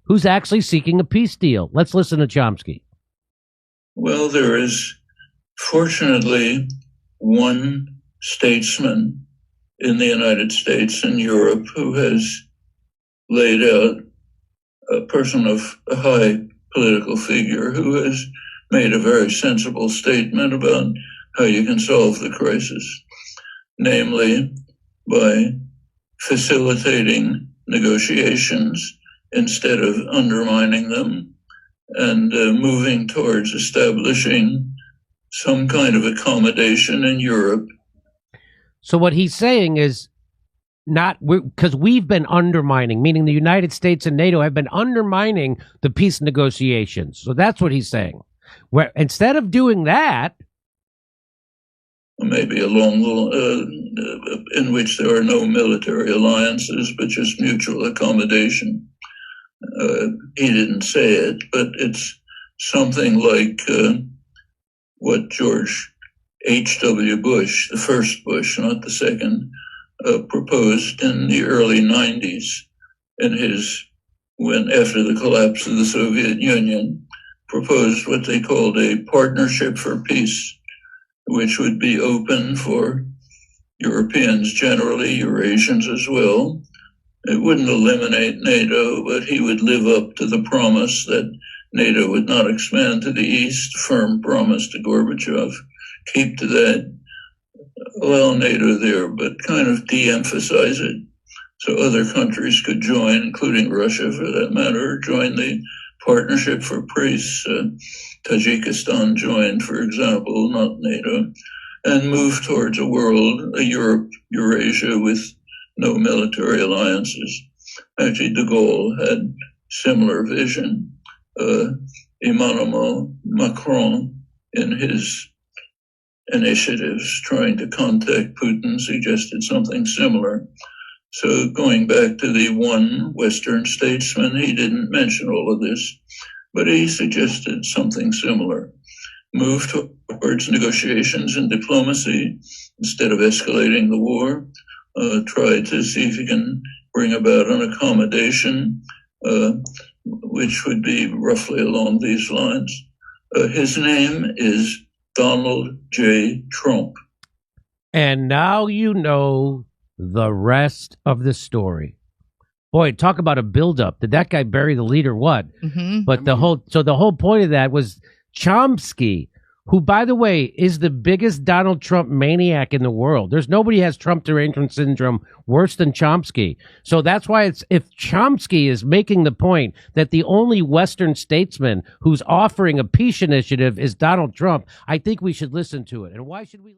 who's actually seeking a peace deal. Let's listen to Chomsky. Well, there is fortunately one statesman in the United States and Europe who has laid out, a person of a high political figure who has made a very sensible statement about how you can solve the crisis, namely by facilitating negotiations instead of undermining them, and moving towards establishing some kind of accommodation in Europe. So what he's saying is not because we've been undermining, meaning the United States and NATO have been undermining the peace negotiations. So that's what he's saying. Where instead of doing that, maybe along in which there are no military alliances, but just mutual accommodation. He didn't say it, but it's something like what George H.W. Bush, the first Bush, not the second, proposed in the early 90s after the collapse of the Soviet Union, proposed what they called a partnership for peace, which would be open for Europeans generally, Eurasians as well. It wouldn't eliminate NATO, but he would live up to the promise that NATO would not expand to the east, firm promise to Gorbachev. Keep to that, allow NATO there, but kind of de-emphasize it so other countries could join, including Russia for that matter, join the partnership for peace. Tajikistan joined, for example, not NATO, and move towards a world, a Europe, Eurasia with no military alliances. Actually, de Gaulle had similar vision. Emmanuel Macron, in his initiatives trying to contact Putin, suggested something similar. So going back to the one Western statesman, he didn't mention all of this, but he suggested something similar. Move towards negotiations and diplomacy instead of escalating the war. Try to see if you can bring about an accommodation, which would be roughly along these lines. His name is Donald J. Trump. And now you know the rest of the story. Boy, talk about a buildup. Did that guy bury the lead or what? Mm-hmm. But the whole point of that was Chomsky, who, by the way, is the biggest Donald Trump maniac in the world. There's nobody has Trump derangement syndrome worse than Chomsky. So that's why if Chomsky is making the point that the only Western statesman who's offering a peace initiative is Donald Trump, I think we should listen to it. And why should we?